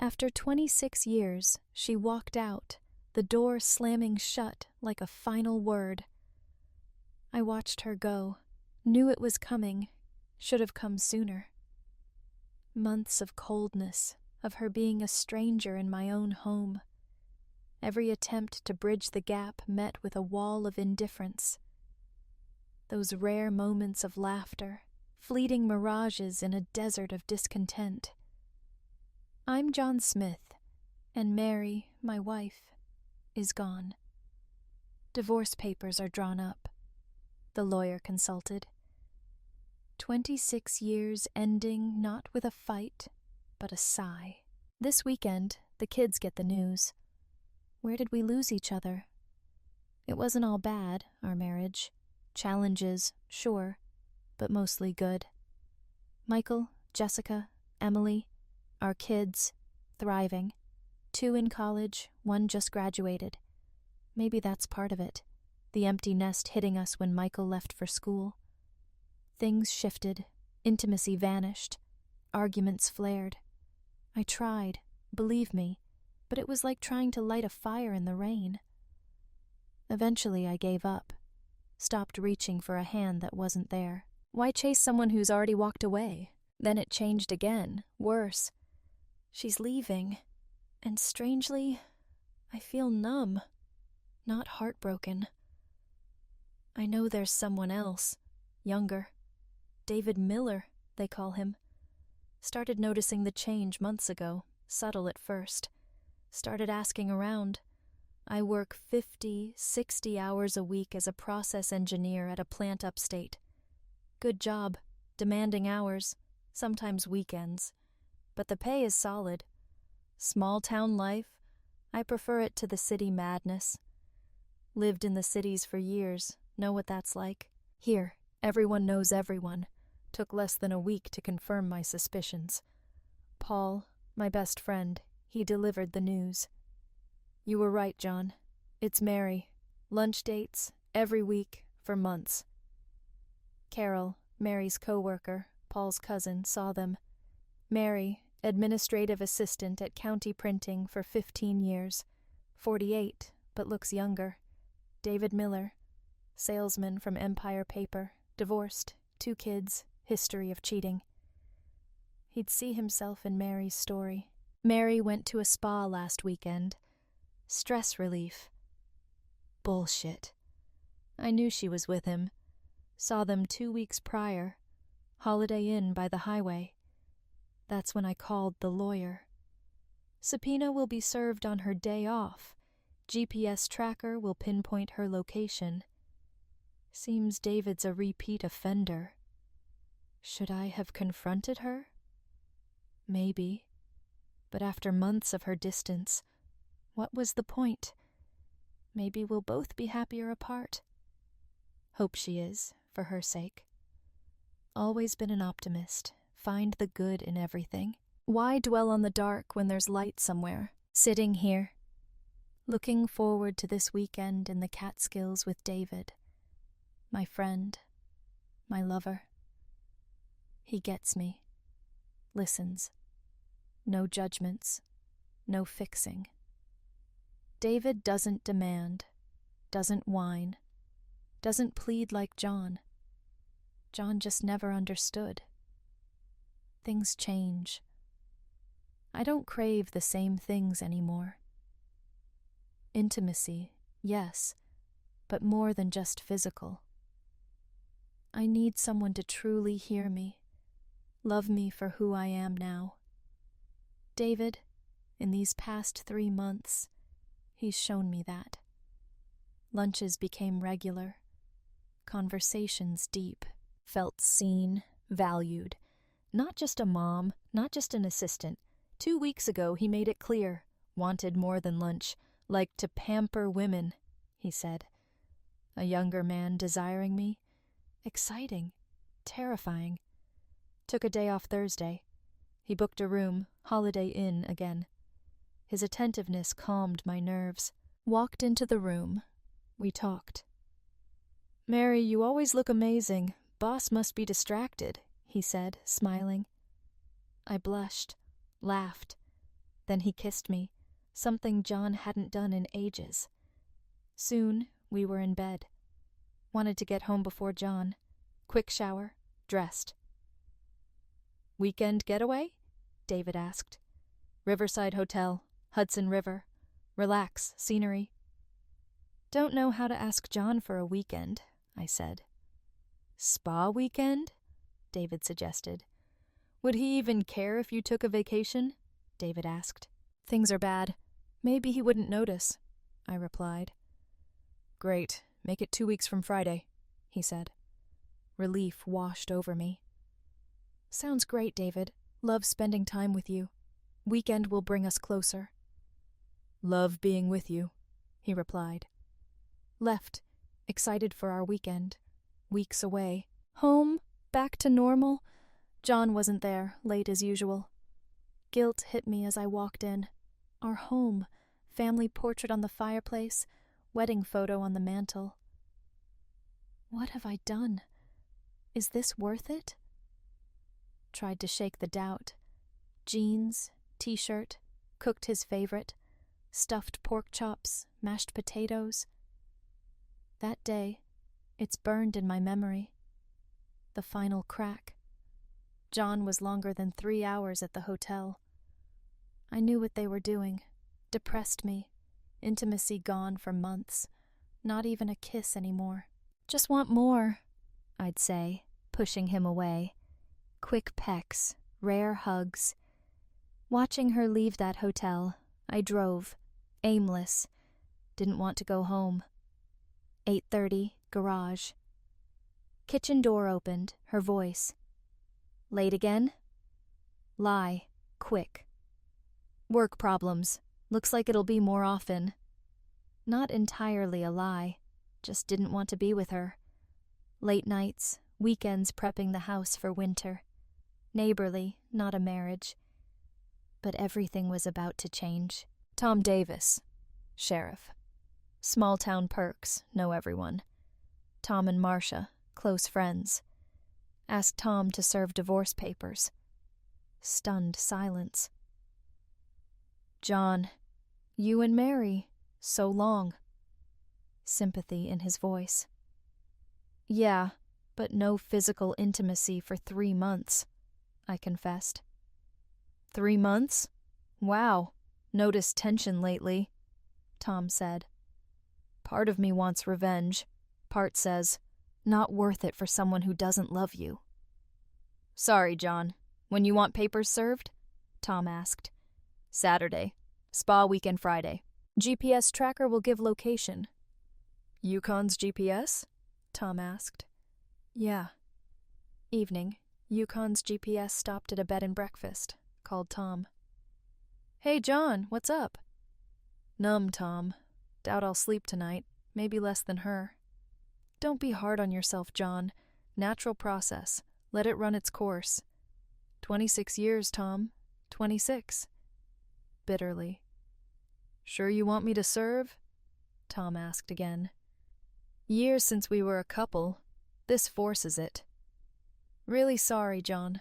After 26 years, she walked out, the door slamming shut like a final word. I watched her go, knew it was coming, should have come sooner. Months of coldness, of her being a stranger in my own home. Every attempt to bridge the gap met with a wall of indifference. Those rare moments of laughter, fleeting mirages in a desert of discontent. I'm John Smith, and Mary, my wife, is gone. Divorce papers are drawn up. The lawyer consulted. 26 years ending not with a fight, but a sigh. This weekend, the kids get the news. Where did we lose each other? It wasn't all bad, our marriage. Challenges, sure, but mostly good. Michael, Jessica, Emily, our kids, thriving. 2 in college, 1 just graduated. Maybe that's part of it. The empty nest hitting us when Michael left for school. Things shifted, intimacy vanished, arguments flared. I tried, believe me, but it was like trying to light a fire in the rain. Eventually I gave up, stopped reaching for a hand that wasn't there. Why chase someone who's already walked away? Then it changed again, worse. She's leaving, and strangely, I feel numb, not heartbroken. I know there's someone else, younger. David Miller, they call him. Started noticing the change months ago, subtle at first. Started asking around. I work 50, 60 hours a week as a process engineer at a plant upstate. Good job, demanding hours, sometimes weekends. But the pay is solid. Small town life, I prefer it to the city madness. Lived in the cities for years, know what that's like. Here, everyone knows everyone. Took less than a week to confirm my suspicions. Paul, my best friend, he delivered the news. You were right, John. It's Mary. Lunch dates, every week, for months. Carol, Mary's co-worker, Paul's cousin, saw them. Mary, administrative assistant at county printing for 15 years. 48, but looks younger. David Miller, salesman from Empire Paper, divorced, 2 kids, history of cheating. He'd see himself in Mary's story. Mary went to a spa last weekend. Stress relief. Bullshit. I knew she was with him. Saw them 2 weeks prior. Holiday Inn by the highway. That's when I called the lawyer. Subpoena will be served on her day off. GPS tracker will pinpoint her location. Seems David's a repeat offender. Should I have confronted her? Maybe. But after months of her distance, what was the point? Maybe we'll both be happier apart. Hope she is, for her sake. Always been an optimist. Find the good in everything. Why dwell on the dark when there's light somewhere? Sitting here, looking forward to this weekend in the Catskills with David. My friend, my lover. He gets me. Listens. No judgments. No fixing. David doesn't demand. Doesn't whine. Doesn't plead like John. John just never understood. Things change. I don't crave the same things anymore. Intimacy, yes, but more than just physical. I need someone to truly hear me, love me for who I am now. David, in these past 3 months, he's shown me that. Lunches became regular, conversations deep, felt seen, valued. Not just a mom, not just an assistant. 2 weeks ago he made it clear, wanted more than lunch, liked to pamper women, he said. A younger man desiring me? Exciting, terrifying. Took a day off Thursday. He booked a room, Holiday Inn again. His attentiveness calmed my nerves. Walked into the room. We talked. Mary, you always look amazing. Boss must be distracted, he said, smiling. I blushed, laughed. Then he kissed me, something John hadn't done in ages. Soon, we were in bed. Wanted to get home before John. Quick shower, dressed. "Weekend getaway?" David asked. "Riverside Hotel, Hudson River. Relax, scenery." "Don't know how to ask John for a weekend," I said. "Spa weekend?" David suggested. "Would he even care if you took a vacation?" David asked. "Things are bad. Maybe he wouldn't notice," I replied. "Great. Make it 2 weeks from Friday," he said. Relief washed over me. "Sounds great, David. Love spending time with you. Weekend will bring us closer." "Love being with you," he replied. Left, excited for our weekend. Weeks away. Home, back to normal. John wasn't there, late as usual. Guilt hit me as I walked in. Our home, family portrait on the fireplace, wedding photo on the mantel. What have I done? Is this worth it? Tried to shake the doubt. Jeans, t-shirt, cooked his favorite, stuffed pork chops, mashed potatoes. That day, it's burned in my memory. The final crack. John was longer than 3 hours at the hotel. I knew what they were doing. Depressed me. Intimacy gone for months. Not even a kiss anymore. "Just want more," I'd say, pushing him away. Quick pecks, rare hugs. Watching her leave that hotel, I drove, aimless. Didn't want to go home. 8:30, garage. Kitchen door opened, her voice. "Late again?" Lie, quick. "Work problems. Looks like it'll be more often." Not entirely a lie, just didn't want to be with her. Late nights, weekends prepping the house for winter. Neighborly, not a marriage. But everything was about to change. Tom Davis, sheriff. Small town perks, know everyone. Tom and Marcia, close friends. Asked Tom to serve divorce papers. Stunned silence. "John, you and Mary, so long." Sympathy in his voice. "Yeah, but no physical intimacy for 3 months," I confessed. 3 months? Wow, noticed tension lately," Tom said. "Part of me wants revenge. Part says, not worth it for someone who doesn't love you." "Sorry, John. When you want papers served?" Tom asked. "Saturday. Spa weekend Friday. GPS tracker will give location." "Yukon's GPS?" Tom asked. "Yeah." Evening. Yukon's GPS stopped at a bed and breakfast. Called Tom. "Hey, John, what's up?" "Numb, Tom. Doubt I'll sleep tonight. Maybe less than her." "Don't be hard on yourself, John. Natural process. Let it run its course." 26 years, Tom. 26. Bitterly. "Sure you want me to serve?" Tom asked again. "Years since we were a couple. This forces it." "Really sorry, John."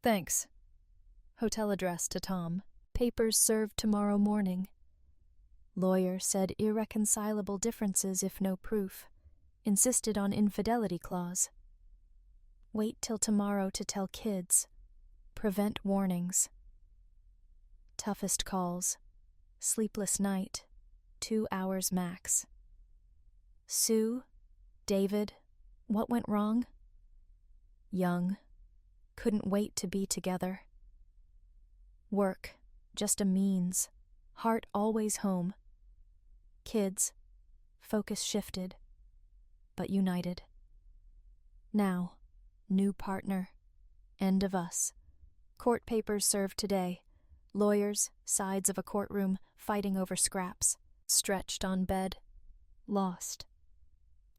"Thanks." Hotel address to Tom. "Papers served tomorrow morning." Lawyer said irreconcilable differences if no proof. Insisted on infidelity clause. Wait till tomorrow to tell kids. Prevent warnings. Toughest calls. Sleepless night. 2 hours max. Sue, David, what went wrong? Young. Couldn't wait to be together. Work, just a means. Heart always home. Kids, focus shifted, but united. Now, new partner. End of us. Court papers served today. Lawyers, sides of a courtroom, fighting over scraps. Stretched on bed. Lost.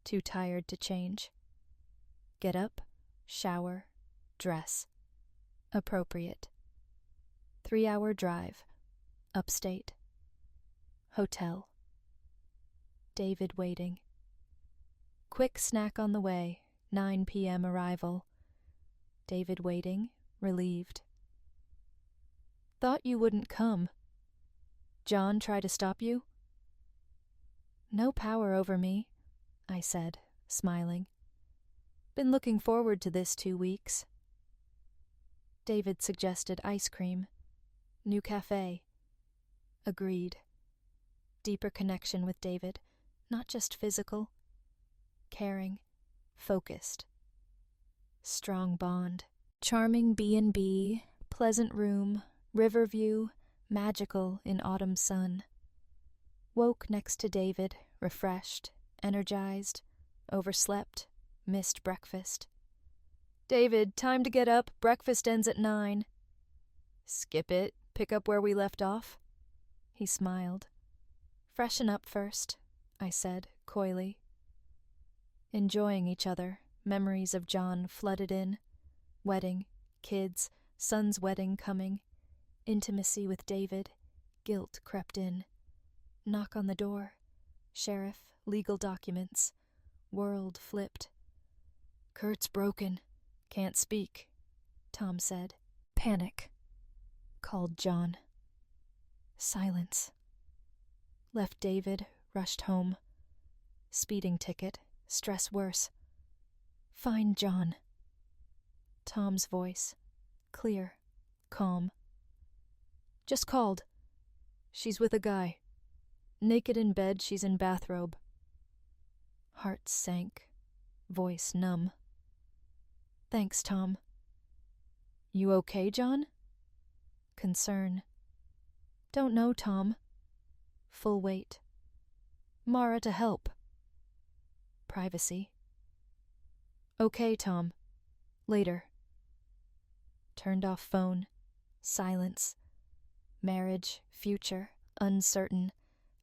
Too tired to change. Get up, shower, dress. Appropriate. 3-hour drive. Upstate. Hotel. David waiting. Quick snack on the way. 9 p.m. arrival. David waiting, relieved. Thought you wouldn't come. John try to stop you? No power over me, I said, smiling. Been looking forward to this 2 weeks. David suggested ice cream. New cafe. Agreed. Deeper connection with David, not just physical. Caring. Focused. Strong bond. Charming B&B, pleasant room, river view, magical in autumn sun. Woke next to David, refreshed, energized, overslept, missed breakfast. David, time to get up, breakfast ends at 9. Skip it, pick up where we left off. He smiled. Freshen up first, I said, coyly. Enjoying each other, memories of John flooded in. Wedding, kids, son's wedding coming. Intimacy with David, guilt crept in. Knock on the door. Sheriff, legal documents. World flipped. Kurt's broken. Can't speak, Tom said. Panic, called John. Silence. Left David, rushed home. Speeding ticket, stress worse. Find John. Tom's voice, clear, calm. Just called. She's with a guy. Naked in bed, she's in bathrobe. Heart sank, voice numb. Thanks, Tom. You okay, John? Concern. Don't know, Tom. Full weight. Mara to help. Privacy. Okay, Tom. Later. Turned off phone. Silence. Marriage, future, uncertain.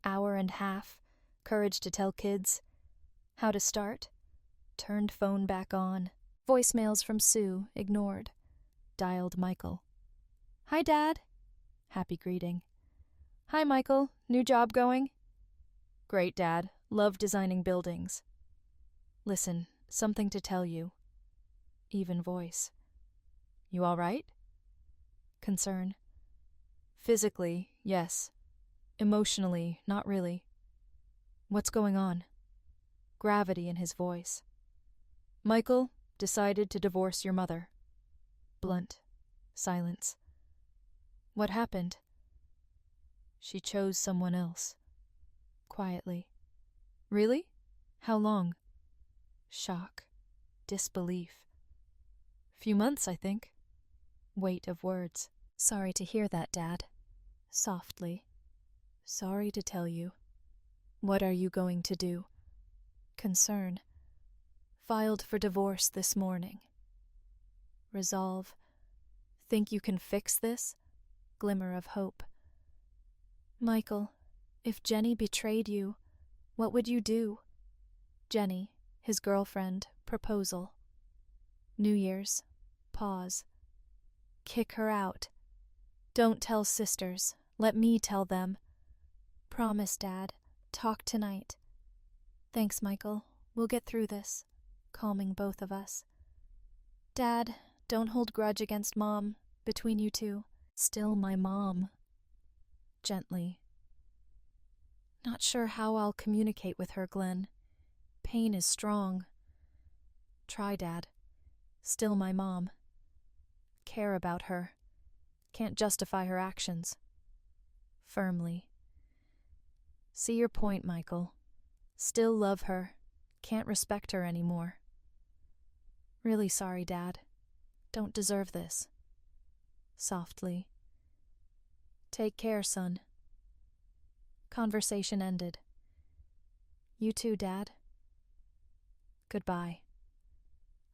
Hour and half. Courage to tell kids. How to start. Turned phone back on. Voicemails from Sue, ignored. Dialed Michael. Hi, Dad. Happy greeting. Hi, Michael. New job going? Great, Dad. Love designing buildings. Listen, something to tell you. Even voice. You all right? Concern. Physically, yes. Emotionally, not really. What's going on? Gravity in his voice. Michael decided to divorce your mother. Blunt. Silence. What happened? She chose someone else. Quietly. Really? How long? Shock. Disbelief. Few months, I think. Weight of words. Sorry to hear that, Dad. Softly. Sorry to tell you. What are you going to do? Concern. Filed for divorce this morning. Resolve. Think you can fix this? Glimmer of hope. Michael, if Jenny betrayed you, what would you do? Jenny, his girlfriend, proposal. New Year's. Pause. Kick her out. Don't tell sisters. Let me tell them. Promise, Dad. Talk tonight. Thanks, Michael. We'll get through this. Calming both of us. Dad, don't hold grudge against Mom. Between you two. Still my mom. Gently. Not sure how I'll communicate with her, Glenn. Pain is strong. Try, Dad. Still my mom. Care about her. Can't justify her actions. Firmly. See your point, Michael. Still love her. Can't respect her anymore. Really sorry, Dad. Don't deserve this. Softly. Take care, son. Conversation ended. You too, Dad. Goodbye.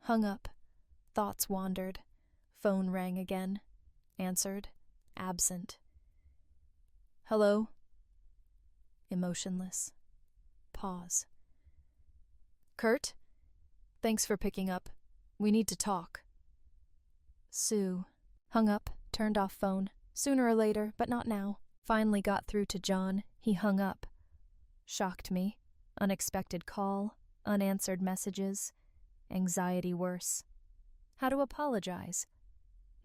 Hung up. Thoughts wandered. Phone rang again. Answered. Absent. Hello? Emotionless. Pause. Kurt? Thanks for picking up. We need to talk. Sue. Hung up, turned off phone. Sooner or later, but not now. Finally got through to John. He hung up. Shocked me. Unexpected call. Unanswered messages. Anxiety worse. How to apologize?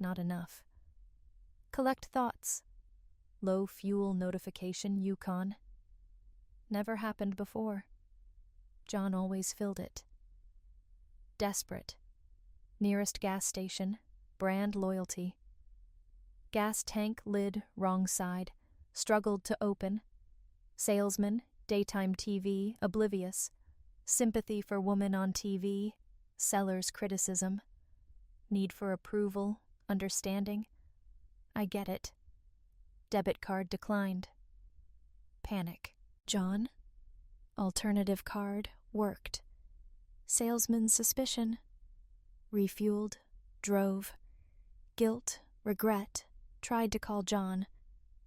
Not enough. Collect thoughts. Low fuel notification Yukon. Never happened before. John always filled it. Desperate. Nearest gas station. Brand loyalty. Gas tank lid wrong side. Struggled to open. Salesman, daytime TV, oblivious. Sympathy for woman on TV. Seller's criticism. Need for approval, understanding. I get it. Debit card declined. Panic. John? Alternative card worked. Salesman's suspicion. Refueled. Drove. Guilt. Regret. Tried to call John.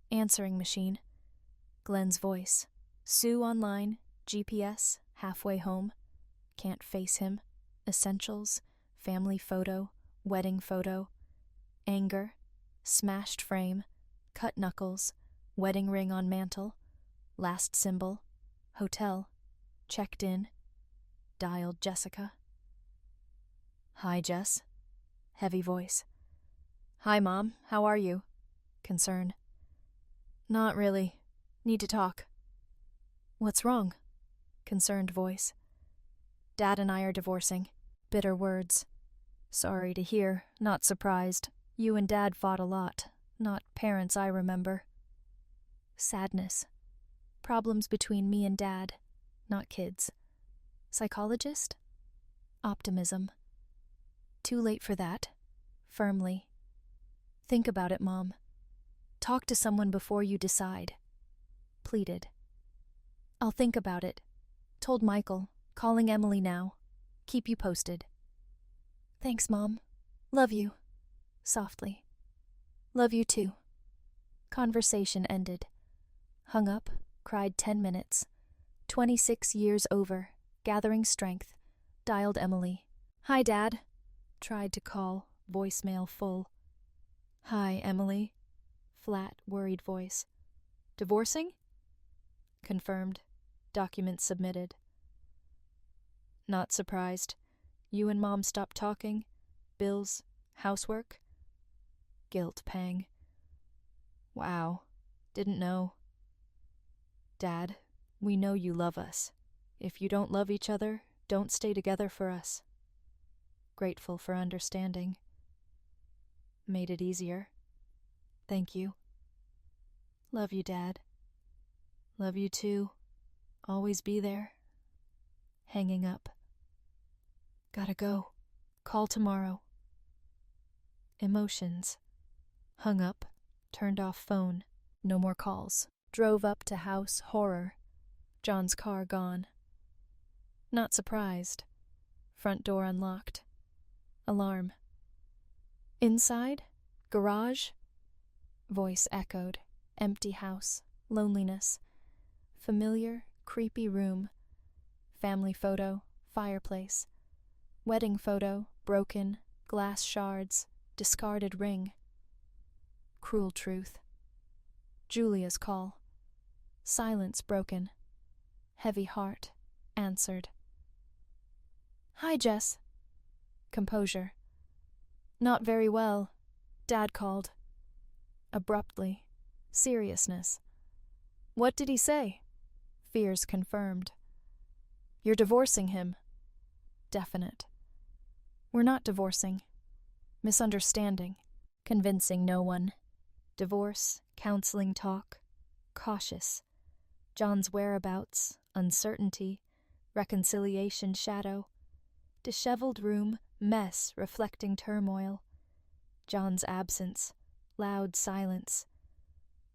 Answering machine. Glenn's voice. Sue online. GPS. Halfway home. Can't face him. Essentials. Family photo. Wedding photo. Anger. Smashed frame. Cut knuckles. Wedding ring on mantle. Last symbol. Hotel. Checked in. Dialed Jessica. Hi, Jess. Heavy voice. Hi, Mom. How are you? Concern. Not really. Need to talk. What's wrong? Concerned voice. Dad and I are divorcing. Bitter words. Sorry to hear. Not surprised. You and Dad fought a lot. Not parents I remember. Sadness. Problems between me and Dad. Not kids. Psychologist? Optimism. Too late for that. Firmly. Think about it, Mom. Talk to someone before you decide. Pleaded. I'll think about it. Told Michael. Calling Emily now. Keep you posted. Thanks, Mom. Love you. Softly. Love you too. Conversation ended. Hung up. Cried 10 minutes. 26 years over. Gathering strength. Dialed Emily. Hi, Dad. Tried to call. Voicemail full. Hi, Emily. Flat, worried voice. Divorcing? Confirmed. Documents submitted. Not surprised. You and Mom stopped talking? Bills? Housework? Guilt pang. Wow. Didn't know. Dad, we know you love us. If you don't love each other, don't stay together for us. Grateful for understanding. Made it easier. Thank you. Love you, Dad. Love you too. Always be there. Hanging up. Gotta go. Call tomorrow. Emotions. Hung up. Turned off phone. No more calls. Drove up to house. Horror. John's car gone. Not surprised. Front door unlocked. Alarm. Inside? Garage? Voice echoed. Empty house. Loneliness. Familiar, creepy room. Family photo. Fireplace. Wedding photo. Broken. Glass shards. Discarded ring. Cruel truth. Julia's call. Silence broken. Heavy heart. Answered. Hi, Jess. Composure. Not very well. Dad called. Abruptly. Seriousness. What did he say? Fears confirmed. You're divorcing him. Definite. We're not divorcing. Misunderstanding. Convincing no one. Divorce, counseling talk. Cautious. John's whereabouts, uncertainty. Reconciliation shadow. Disheveled room, mess reflecting turmoil. John's absence, loud silence.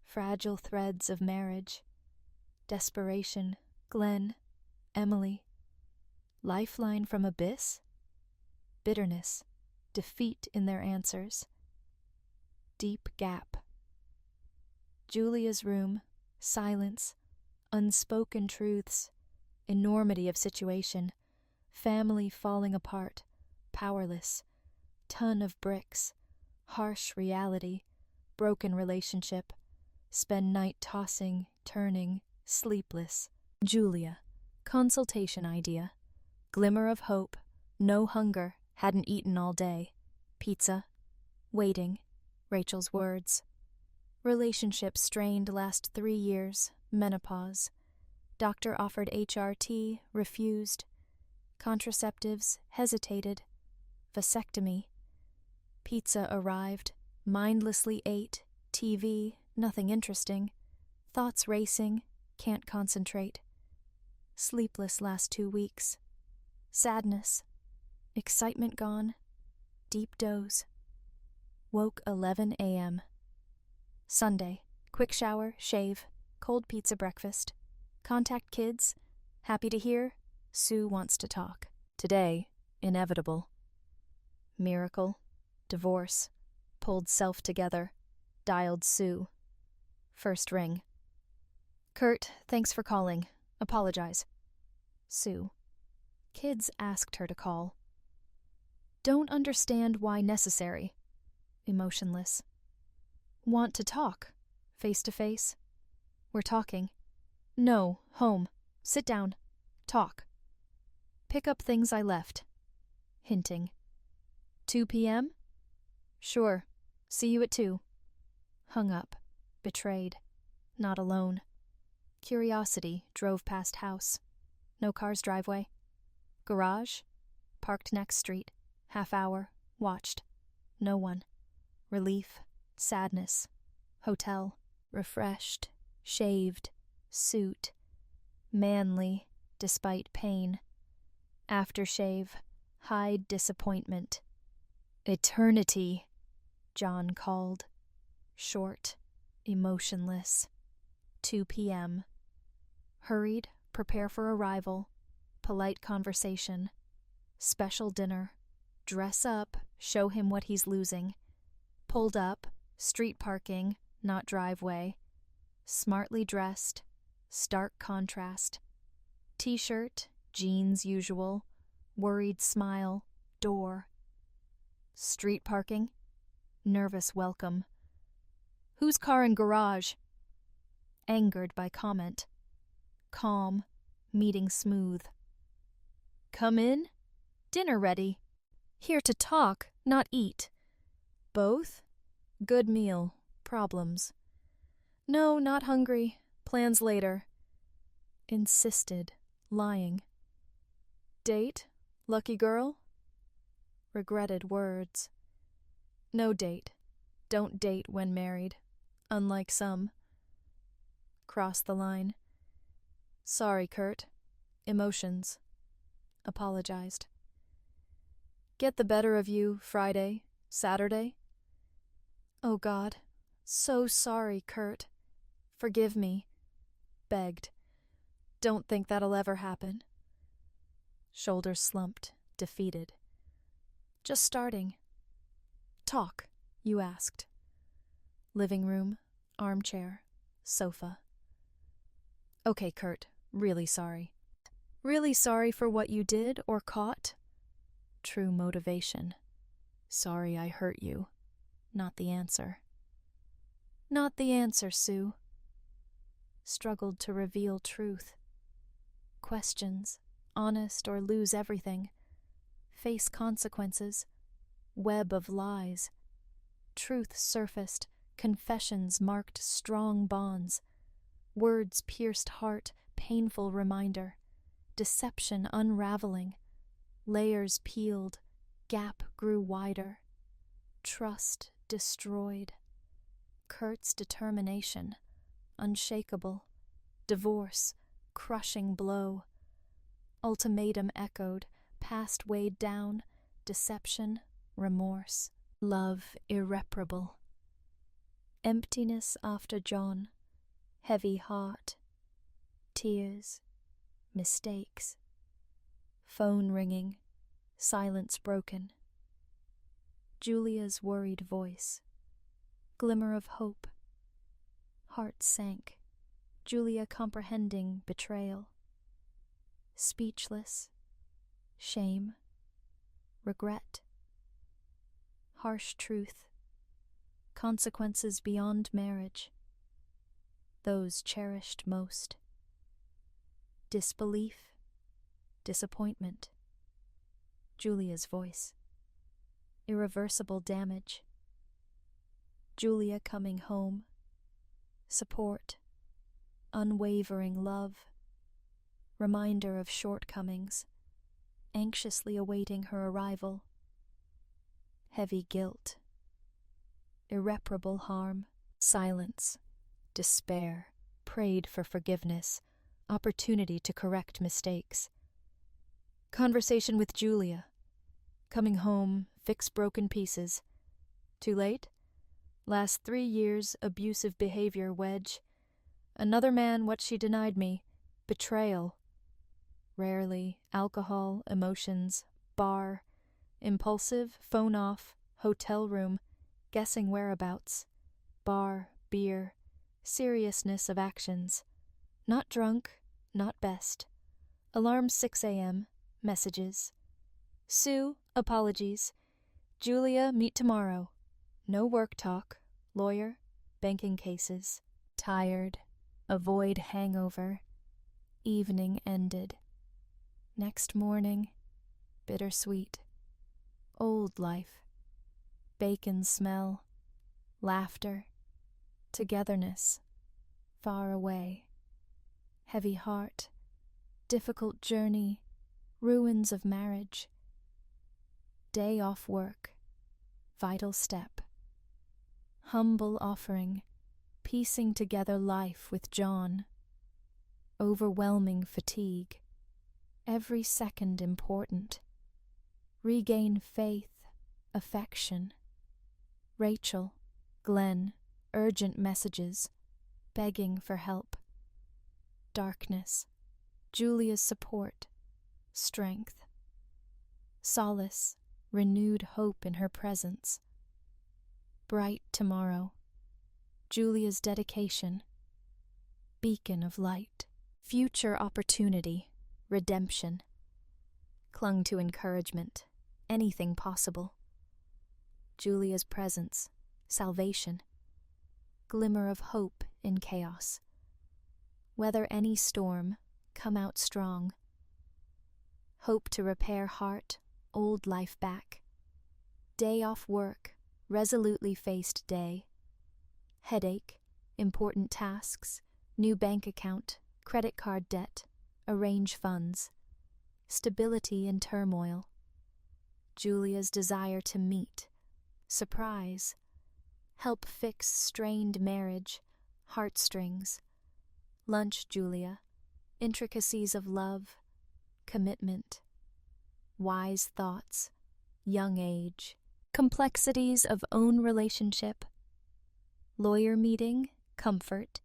Fragile threads of marriage. Desperation, Glenn, Emily. Lifeline from abyss? Bitterness, defeat in their answers. Deep gap. Julia's room, silence, unspoken truths, enormity of situation, family falling apart, powerless, ton of bricks, harsh reality, broken relationship, spend night tossing, turning, sleepless. Julia, consultation idea, glimmer of hope, no hunger, hadn't eaten all day, pizza, waiting, Rachel's words, Relationship strained last 3 years, menopause. Doctor offered HRT, refused. Contraceptives, hesitated. Vasectomy. Pizza arrived, mindlessly ate. TV, nothing interesting. Thoughts racing, can't concentrate. Sleepless last 2 weeks. Sadness. Excitement gone. Deep doze. Woke 11 a.m. Sunday. Quick shower, shave, cold pizza breakfast. Contact kids. Happy to hear. Sue wants to talk. Today, inevitable. Miracle. Divorce. Pulled self together. Dialed Sue. First ring. Kurt, thanks for calling. Apologize. Sue. Kids asked her to call. Don't understand why necessary. Emotionless. Want to talk? Face to face? We're talking. No, home. Sit down. Talk. Pick up things I left. Hinting. 2 p.m.? Sure. See you at 2. Hung up. Betrayed. Not alone. Curiosity drove past house. No car's driveway. Garage? Parked next street. Half hour. Watched. No one. Relief. Sadness. Hotel. Refreshed. Shaved. Suit. Manly, despite pain. Aftershave. Hide disappointment. Eternity, John called. Short. Emotionless. 2 p.m. Hurried, prepare for arrival. Polite conversation. Special dinner. Dress up, show him what he's losing. Pulled up, street parking, not driveway. Smartly dressed, stark contrast. T-shirt, jeans usual, worried smile, door. Street parking, nervous welcome. Whose car in garage? Angered by comment. Calm, meeting smooth. Come in? Dinner ready. Here to talk, not eat. Both? Good meal. Problems. No, not hungry. Plans later. Insisted, lying. Date? Lucky girl? Regretted words. No date. Don't date when married. Unlike some. Cross the line. Sorry, Kurt. Emotions. Apologized. Get the better of you Friday, Saturday? Oh God, so sorry, Kurt. Forgive me. Begged. Don't think that'll ever happen. Shoulders slumped, defeated. Just starting. Talk, you asked. Living room, armchair, sofa. Okay, Kurt, really sorry. Really sorry for what you did or caught? True motivation. Sorry I hurt you. Not the answer. Not the answer, Sue. Struggled to reveal truth. Questions, honest or lose everything. Face consequences. Web of lies. Truth surfaced, confessions marked strong bonds. Words pierced heart, painful reminder. Deception unraveling. Layers peeled, gap grew wider. Trust destroyed. Kurt's determination, unshakable. Divorce, crushing blow. Ultimatum echoed, past weighed down. Deception, remorse. Love irreparable. Emptiness after John. Heavy heart. Tears. Mistakes. Phone ringing. Silence broken. Julia's worried voice. Glimmer of hope. Heart sank. Julia comprehending betrayal. Speechless. Shame. Regret. Harsh truth. Consequences beyond marriage. Those cherished most. Disbelief. Disappointment. Julia's voice. Irreversible damage. Julia coming home, support, unwavering love, reminder of shortcomings, anxiously awaiting her arrival, heavy guilt, irreparable harm, silence, despair, prayed for forgiveness, opportunity to correct mistakes. Conversation with Julia. Coming home, fix broken pieces. Too late? Last 3 years, abusive behavior wedge. Another man what she denied me. Betrayal. Rarely, alcohol, emotions, bar. Impulsive, phone off, hotel room, guessing whereabouts. Bar, beer, seriousness of actions. Not drunk, not best. Alarm 6 a.m., messages. Sue, apologies. Julia, meet tomorrow. No work talk, lawyer, banking cases. Tired, avoid hangover. Evening ended. Next morning, bittersweet. Old life. Bacon smell. Laughter. Togetherness. Far away. Heavy heart. Difficult journey. Ruins of marriage. Day off work. Vital step. Humble offering. Piecing together life with John. Overwhelming fatigue. Every second important. Regain faith, affection. Rachel, Glenn, urgent messages. Begging for help. Darkness. Julia's support. Strength. Solace. Renewed hope in her presence. Bright tomorrow. Julia's dedication. Beacon of light. Future opportunity. Redemption. Clung to encouragement. Anything possible. Julia's presence. Salvation. Glimmer of hope in chaos. Weather any storm. Come out strong. Hope to repair heart. Old life back. Day off work, resolutely faced day. Headache, important tasks, new bank account, credit card debt, arrange funds. Stability in turmoil. Julia's desire to meet. Surprise. Help fix strained marriage, heartstrings. Lunch, Julia. Intricacies of love, commitment. Wise thoughts, young age, complexities of own relationship, lawyer meeting, comfort,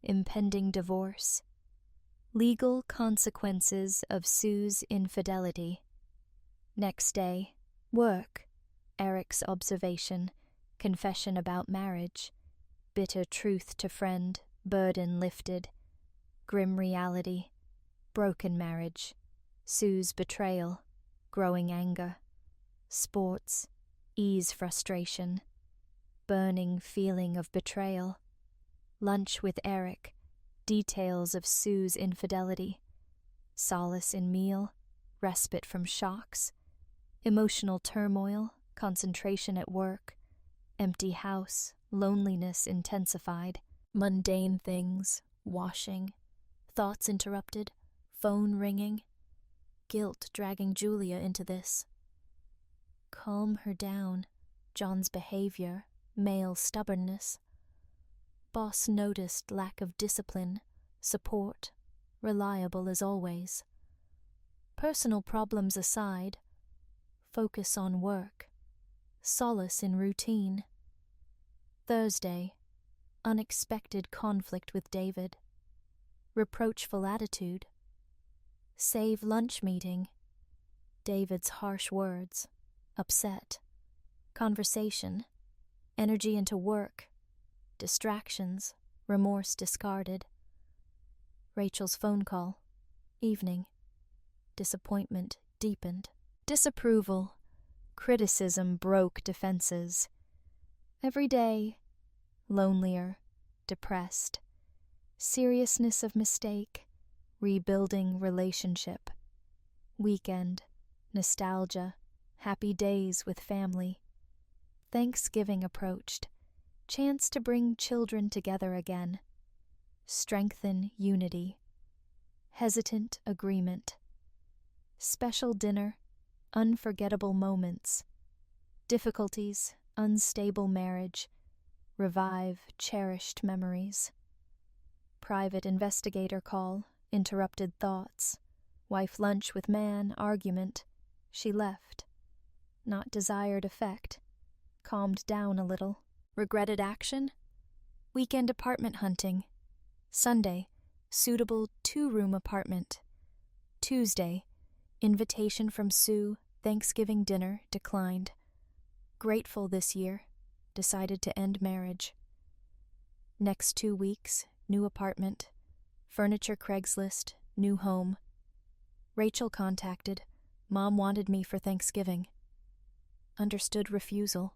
impending divorce, legal consequences of Sue's infidelity. Next day, work, Eric's observation, confession about marriage, bitter truth to friend, burden lifted, grim reality, broken marriage, Sue's betrayal, growing anger, sports, ease frustration, burning feeling of betrayal, lunch with Eric, details of Sue's infidelity, solace in meal, respite from shocks, emotional turmoil, concentration at work, empty house, loneliness intensified, mundane things, washing, thoughts interrupted, phone ringing, guilt dragging Julia into this. Calm her down, John's behavior, male stubbornness. Boss noticed lack of discipline, support, reliable as always. Personal problems aside, focus on work, solace in routine. Thursday, unexpected conflict with David, reproachful attitude. Save lunch meeting. David's harsh words. Upset. Conversation. Energy into work. Distractions. Remorse discarded. Rachel's phone call. Evening. Disappointment deepened. Disapproval. Criticism broke defenses. Every day. Lonelier. Depressed. Seriousness of mistake. Rebuilding relationship. Weekend. Nostalgia. Happy days with family. Thanksgiving approached. Chance to bring children together again. Strengthen unity. Hesitant agreement. Special dinner. Unforgettable moments. Difficulties. Unstable marriage. Revive cherished memories. Private investigator call. Interrupted thoughts. Wife lunch with man, argument. She left. Not desired effect. Calmed down a little. Regretted action. Weekend apartment hunting. Sunday, suitable 2-room apartment. Tuesday, invitation from Sue, Thanksgiving dinner declined. Grateful this year. Decided to end marriage. Next 2 weeks, new apartment. Furniture Craigslist, new home. Rachel contacted. Mom wanted me for Thanksgiving. Understood refusal.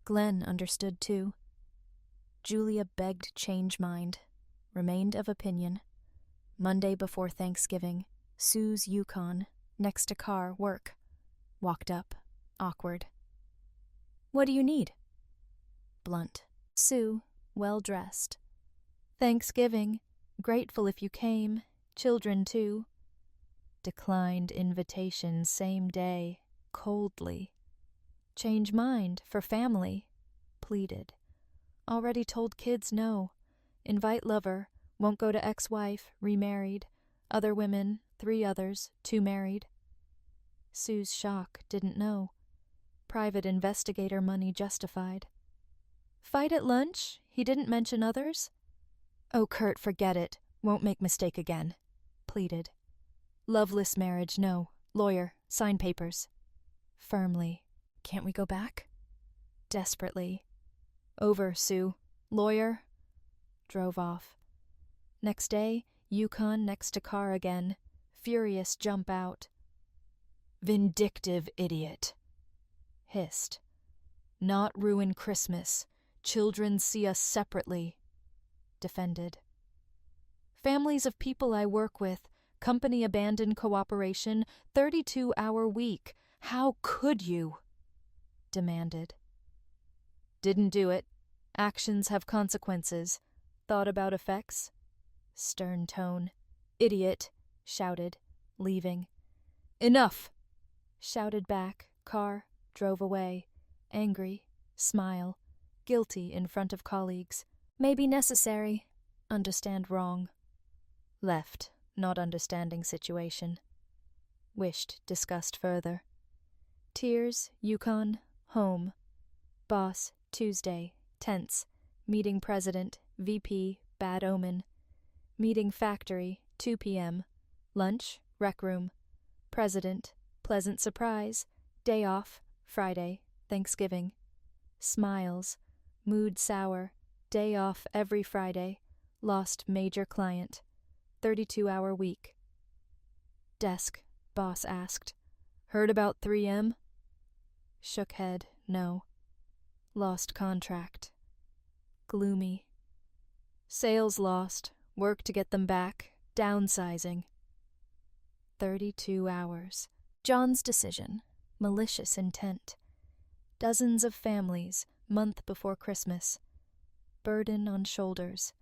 Glenn understood too. Julia begged change mind. Remained of opinion. Monday before Thanksgiving. Sue's Yukon. Next to car, work. Walked up. Awkward. What do you need? Blunt. Sue, well dressed. Thanksgiving. Grateful if you came. Children too. Declined invitation same day. Coldly. Change mind for family. Pleaded. Already told kids no. Invite lover. Won't go to ex-wife. Remarried. Other women. 3 others. 2 married. Sue's shock. Didn't know. Private investigator money justified. Fight at lunch? He didn't mention others? Oh, Kurt, forget it. Won't make mistake again. Pleaded. Loveless marriage, no. Lawyer. Sign papers. Firmly. Can't we go back? Desperately. Over, Sue. Lawyer. Drove off. Next day, Yukon next to car again. Furious jump out. Vindictive idiot. Hissed. Not ruin Christmas. Children see us separately. Defended. Families of people I work with. Company abandoned cooperation. 32-hour week. How could you? Demanded. Didn't do it. Actions have consequences. Thought about effects. Stern tone. Idiot. Shouted. Leaving. Enough. Shouted back. Car. Drove away. Angry. Smile. Guilty in front of colleagues. Maybe necessary. Understand wrong. Left. Not understanding situation. Wished discussed further. Tears. Yukon. Home. Boss. Tuesday. Tense. Meeting president. VP. Bad omen. Meeting factory. 2 p.m. Lunch. Rec room. President. Pleasant surprise. Day off. Friday. Thanksgiving. Smiles. Mood sour. Day off every Friday. Lost major client. 32-hour week. Desk. Boss asked. Heard about 3M? Shook head. No. Lost contract. Gloomy. Sales lost. Work to get them back. Downsizing. 32 hours. John's decision. Malicious intent. Dozens of families. Month before Christmas. Burden on shoulders.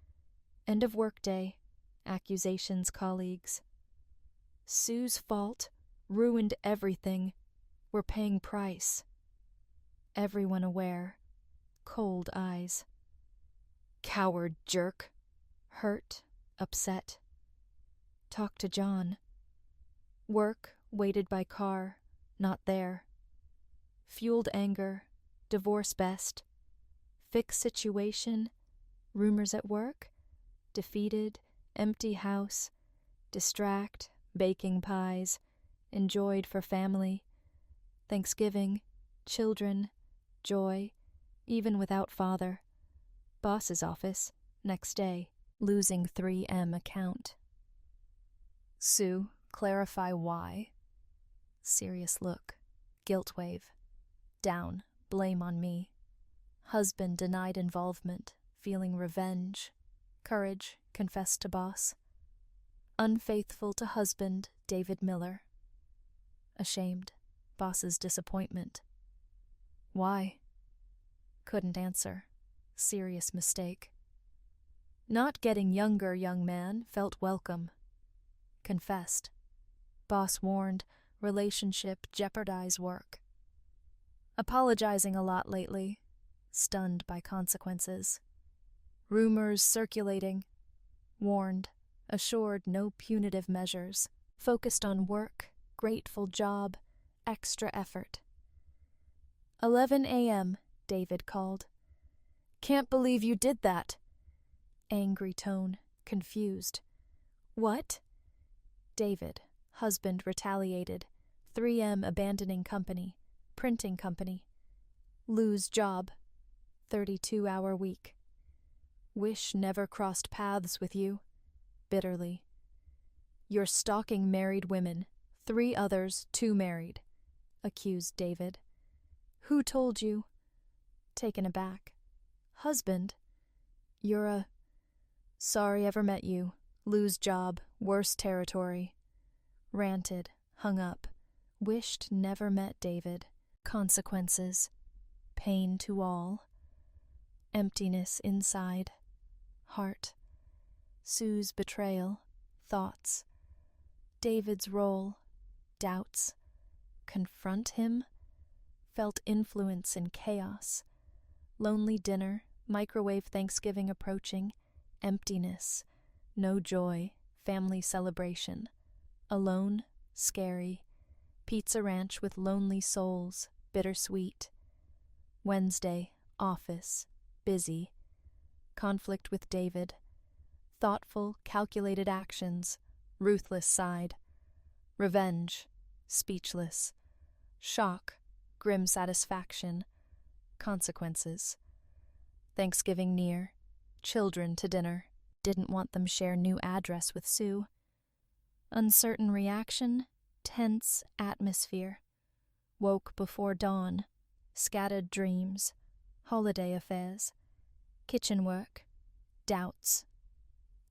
End of workday. Accusations colleagues. Sue's fault. Ruined everything. We're paying price. Everyone aware. Cold eyes. Coward jerk. Hurt. Upset. Talk to John. Work. Waited by car. Not there. Fueled anger. Divorce best. Fix situation. Rumors at work. Defeated. Empty house. Distract. Baking pies. Enjoyed for family. Thanksgiving. Children. Joy. Even without father. Boss's office. Next day. Losing 3M account. Sue, clarify why. Serious look. Guilt wave. Down. Blame on me. Husband denied involvement. Feeling revenge. Courage. Confessed to boss. Unfaithful to husband. David Miller. Ashamed. Boss's disappointment. Why? Couldn't answer. Serious mistake. Not getting younger, young man, felt welcome. Confessed. Boss warned, relationship jeopardize work. Apologizing a lot lately. Stunned by consequences. Rumors circulating. Warned, assured no punitive measures. Focused on work, grateful job, extra effort. 11 a.m., David called. Can't believe you did that. Angry tone, confused. What? David, husband retaliated. 3M abandoning company, printing company. Lose job, 32-hour week. Wish never crossed paths with you, bitterly. You're stalking married women, 3 others, 2 married, accused David. Who told you? Taken aback. Husband? You're sorry ever met you. Lose job, worst territory. Ranted, hung up. Wished never met David. Consequences. Pain to all. Emptiness inside. Heart. Sue's betrayal. Thoughts. David's role. Doubts. Confront him? Felt influence in chaos. Lonely dinner, microwave Thanksgiving approaching, emptiness, no joy, family celebration. Alone, scary. Pizza ranch with lonely souls, bittersweet. Wednesday, office, busy. Conflict with David. Thoughtful, calculated actions, ruthless side. Revenge, speechless. Shock, grim satisfaction. Consequences. Thanksgiving near. Children to dinner. Didn't want them share new address with Sue. Uncertain reaction. Tense atmosphere. Woke before dawn. Scattered dreams. Holiday affairs. Kitchen work. Doubts.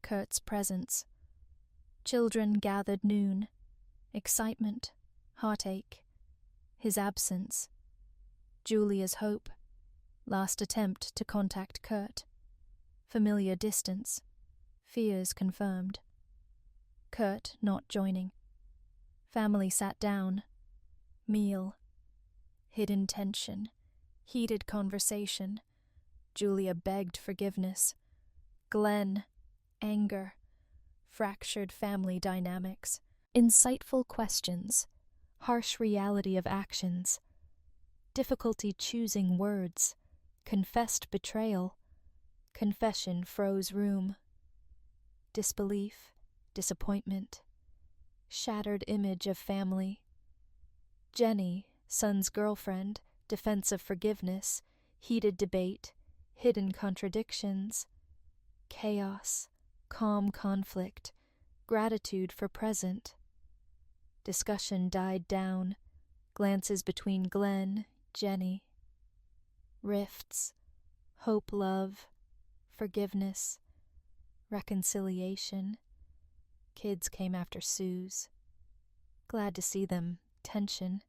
Kurt's presence. Children gathered noon. Excitement. Heartache. His absence. Julia's hope. Last attempt to contact Kurt. Familiar distance. Fears confirmed. Kurt not joining. Family sat down. Meal. Hidden tension. Heated conversation. Julia begged forgiveness. Glenn. Anger. Fractured family dynamics. Insightful questions. Harsh reality of actions. Difficulty choosing words. Confessed betrayal. Confession froze room. Disbelief. Disappointment. Shattered image of family. Jenny, son's girlfriend, defense of forgiveness, heated debate, hidden contradictions. Chaos. Calm conflict. Gratitude for present. Discussion died down. Glances between Glenn, Jenny. Rifts. Hope, love. Forgiveness. Reconciliation. Kids came after Sue's. Glad to see them. Tension.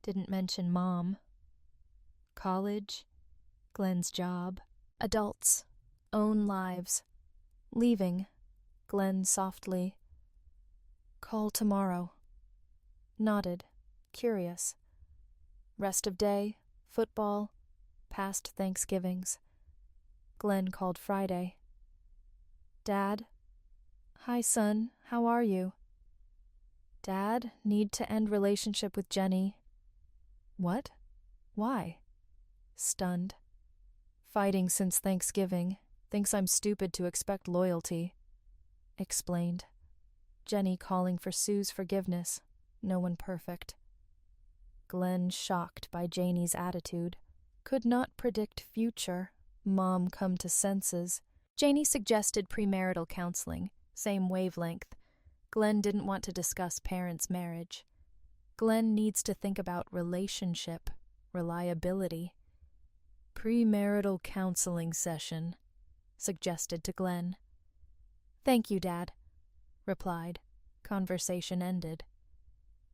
Didn't mention Mom. College. Glenn's job. Adults. Own lives. Leaving. Glenn softly. Call tomorrow. Nodded. Curious. Rest of day. Football. Past Thanksgivings. Glenn called Friday. Dad? Hi, son. How are you? Dad, need to end relationship with Jenny. What? Why? Stunned. Fighting since Thanksgiving. Thinks I'm stupid to expect loyalty. Explained. Jenny calling for Sue's forgiveness. No one perfect. Glenn shocked by Janie's attitude. Could not predict future. Mom come to senses. Janie suggested premarital counseling. Same wavelength. Glenn didn't want to discuss parents' marriage. Glenn needs to think about relationship, reliability. Premarital counseling session, suggested to Glenn. Thank you, Dad, replied. Conversation ended.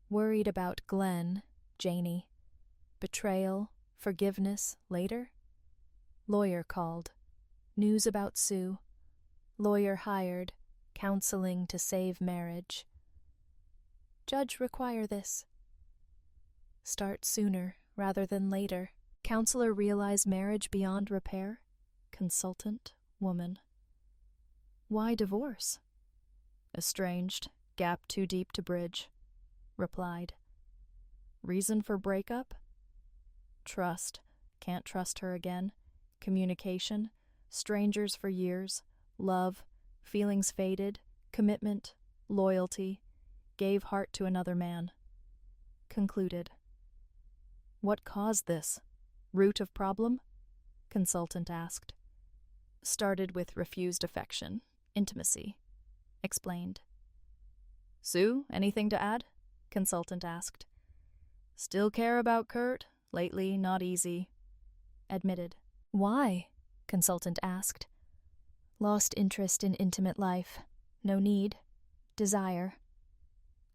Worried about Glenn, Janie. Betrayal, forgiveness later? Lawyer called. News about Sue. Lawyer hired. Counseling to save marriage. Judge require this. Start sooner rather than later. Counselor realize marriage beyond repair. Consultant, woman. Why divorce? Estranged, gap too deep to bridge. Replied. Reason for breakup? Trust, can't trust her again. Communication, strangers for years. Love, feelings faded. Commitment, loyalty. Gave heart to another man. Concluded. What caused this? Root of problem? Consultant asked. Started with refused affection, intimacy. Explained. Sue, anything to add? Consultant asked. Still care about Kurt, lately not easy. Admitted. Why? Consultant asked. Lost interest in intimate life. No need. Desire.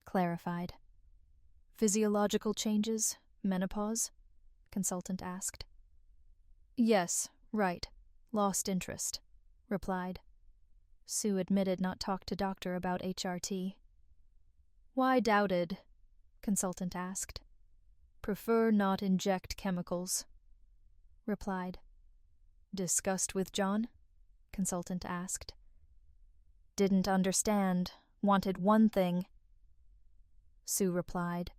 Clarified. Physiological changes? Menopause? Consultant asked. Yes, right. Lost interest. Replied. Sue admitted not talk to doctor about HRT. Why doubted? Consultant asked. Prefer not inject chemicals. Replied. Discussed with John? Consultant asked. Didn't understand. Wanted one thing. Sue replied.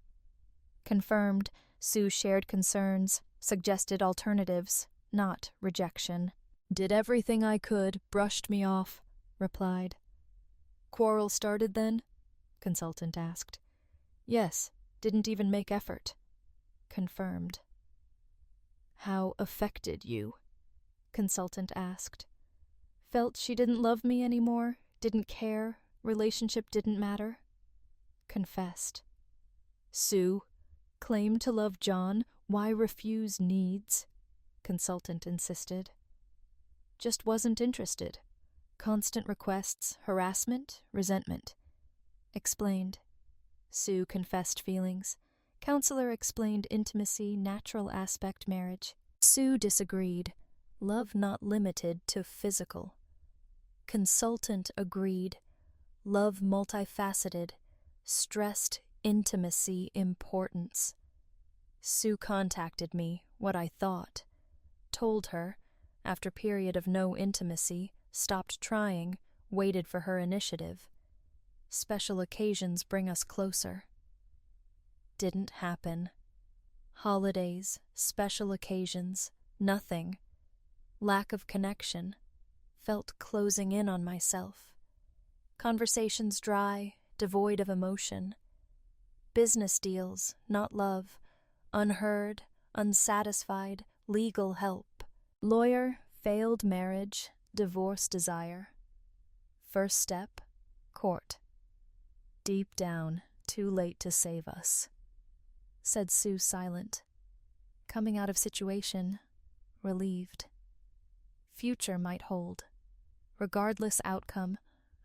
Confirmed. Sue shared concerns, suggested alternatives, not rejection. Did everything I could, brushed me off. Replied. Quarrel started then? Consultant asked. Yes, didn't even make effort. Confirmed. How affected you? Consultant asked. Felt she didn't love me anymore, didn't care, relationship didn't matter. Confessed. Sue, claim to love John, why refuse needs? Consultant insisted. Just wasn't interested. Constant requests, harassment, resentment. Explained. Sue confessed feelings. Counselor explained intimacy, natural aspect marriage. Sue disagreed. Love not limited to physical. Consultant agreed. Love multifaceted. Stressed intimacy importance. Sue contacted me, what I thought. Told her, after period of no intimacy, stopped trying, waited for her initiative. Special occasions bring us closer. Didn't happen. Holidays, special occasions, nothing. Lack of connection. Felt closing in on myself. Conversations dry, devoid of emotion. Business deals, not love. Unheard, unsatisfied, legal help. Lawyer, failed marriage, divorce desire. First step, court. Deep down, too late to save us. Said Sue silent. Coming out of situation, relieved. Future might hold. Regardless outcome,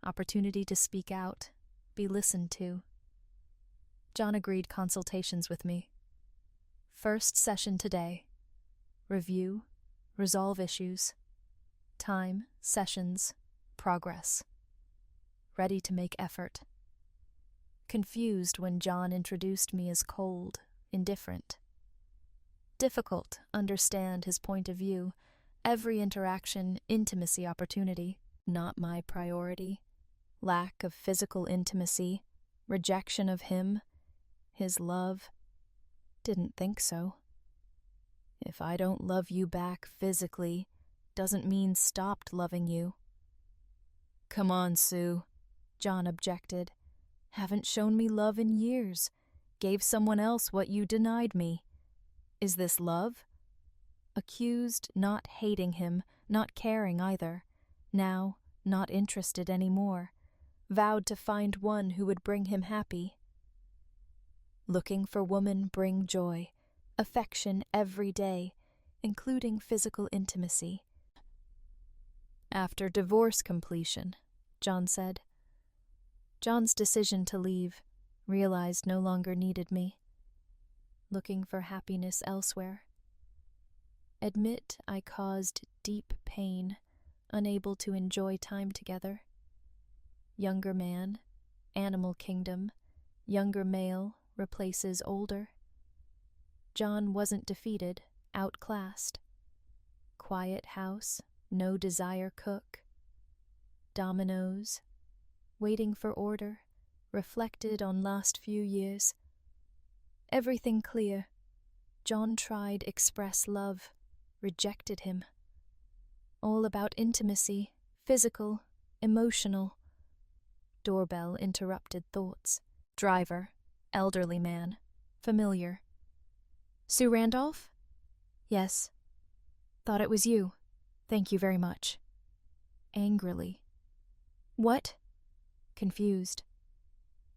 opportunity to speak out, be listened to. John agreed consultations with me. First session today. Review, resolve issues. Time, sessions, progress. Ready to make effort. Confused when John introduced me as cold, indifferent. Difficult understand his point of view. Every interaction, intimacy opportunity, not my priority. Lack of physical intimacy, rejection of him, his love. Didn't think so. If I don't love you back physically, doesn't mean stopped loving you. Come on, Sue, John objected. Haven't shown me love in years. Gave someone else what you denied me. Is this love? Accused not hating him, not caring either. Now, not interested anymore. Vowed to find one who would bring him happy. Looking for woman bring joy, affection every day, including physical intimacy. After divorce completion, John said. John's decision to leave, realized no longer needed me. Looking for happiness elsewhere. admit I caused deep pain, unable to enjoy time together. Younger man, animal kingdom, younger male replaces older. John wasn't defeated, outclassed. Quiet house, no desire cook. Dominoes, waiting for order, reflected on last few years. Everything clear. John tried express love, rejected him. All about intimacy, physical, emotional. Doorbell interrupted thoughts. Driver, elderly man, familiar. Sue Randolph? Yes. Thought it was you. Thank you very much. Angrily. What? Confused.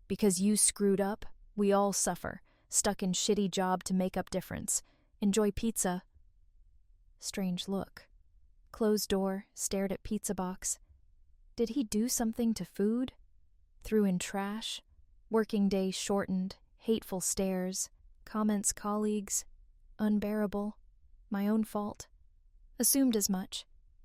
Because you screwed up, we all suffer. Stuck in shitty job to make up difference. Enjoy pizza. Strange look. Closed door, stared at pizza box. Did he do something to food? Threw in trash? Working day shortened, hateful stares. Comments colleagues. Unbearable. My own fault. Assumed as much.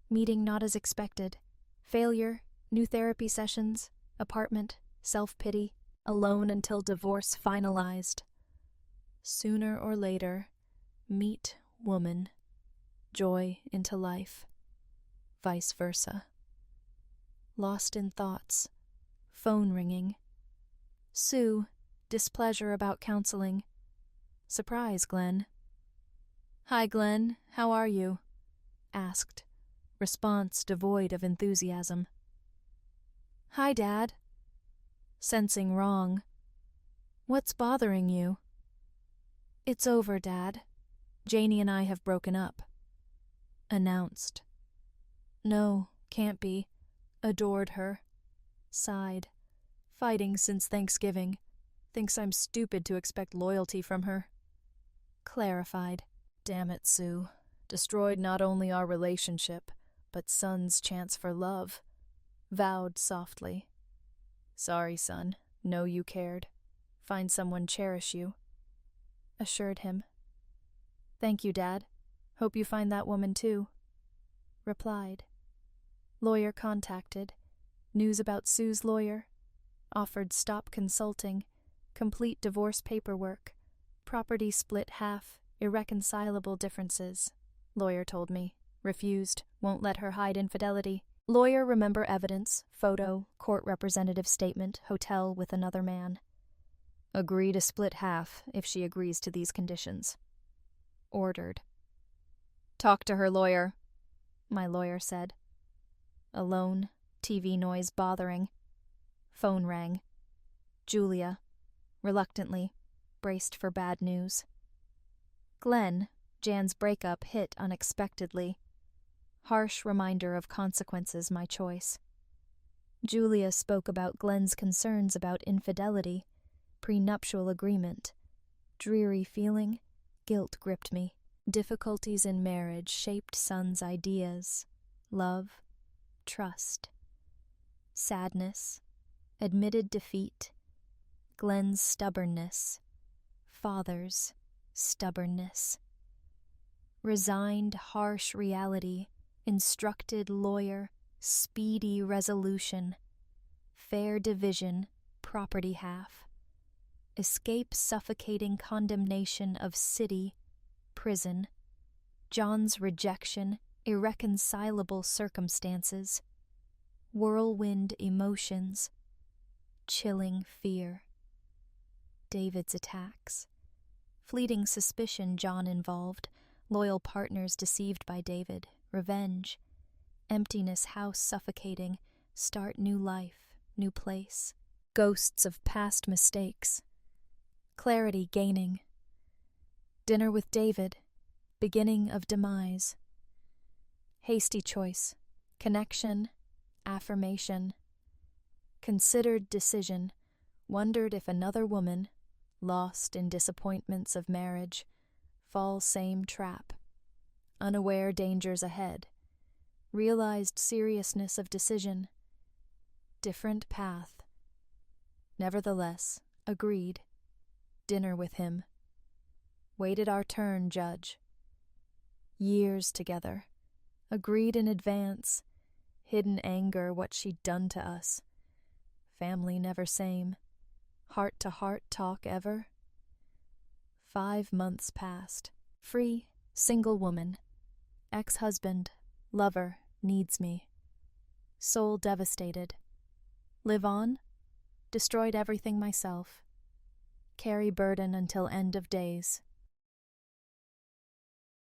Meeting not as expected. Failure, new therapy sessions, apartment, self-pity. Alone until divorce finalized. Sooner or later, meet woman. Joy into life. Vice versa. Lost in thoughts. Phone ringing. Sue, displeasure about counseling. Surprise, Glenn. Hi, Glenn. How are you? Asked. Response devoid of enthusiasm. Hi, Dad. Sensing wrong. What's bothering you? It's over, Dad. Janie and I have broken up. Announced. No, can't be. Adored her. Sighed. Fighting since Thanksgiving. Thinks I'm stupid to expect loyalty from her. Clarified. Damn it, Sue. Destroyed not only our relationship, but son's chance for love. Vowed softly. Sorry, son. Know you cared. Find someone cherish you. Assured him. Thank you, Dad. Hope you find that woman too. Replied. Lawyer contacted. News about Sue's lawyer. Offered stop consulting. Complete divorce paperwork. Property split half. Irreconcilable differences. Lawyer told me. Refused. Won't let her hide infidelity. Lawyer remember evidence. Photo. Court representative statement. Hotel with another man. Agree to split half if she agrees to these conditions. Ordered. Talk to her lawyer, my lawyer said. Alone, TV noise bothering. Phone rang. Julia, reluctantly, braced for bad news. Glenn, Jan's breakup hit unexpectedly. Harsh reminder of consequences my choice. Julia spoke about Glenn's concerns about infidelity. Prenuptial agreement. Dreary feeling, guilt gripped me. Difficulties in marriage shaped son's ideas. Love, trust. Sadness, admitted defeat. Glenn's stubbornness. Father's stubbornness. Resigned, harsh reality. Instructed lawyer, speedy resolution. Fair division, property half. Escape suffocating condemnation of city, prison. John's rejection, irreconcilable circumstances. Whirlwind emotions. Chilling fear. David's attacks. Fleeting suspicion John involved. Loyal partners deceived by David. Revenge. Emptiness house suffocating. Start new life, new place. Ghosts of past mistakes. Clarity gaining. Dinner with David. Beginning of demise. Hasty choice. Connection. Affirmation. Considered decision. Wondered if another woman, lost in disappointments of marriage, fall same trap. Unaware dangers ahead. Realized seriousness of decision. Different path. Nevertheless, agreed. Dinner with him. Waited our turn, Judge. Years together. Agreed in advance. Hidden anger what she'd done to us. Family never same. Heart-to-heart talk ever. 5 months passed. Free, single woman. Ex-husband, lover, needs me. Soul devastated. Live on? Destroyed everything myself. Carry burden until end of days.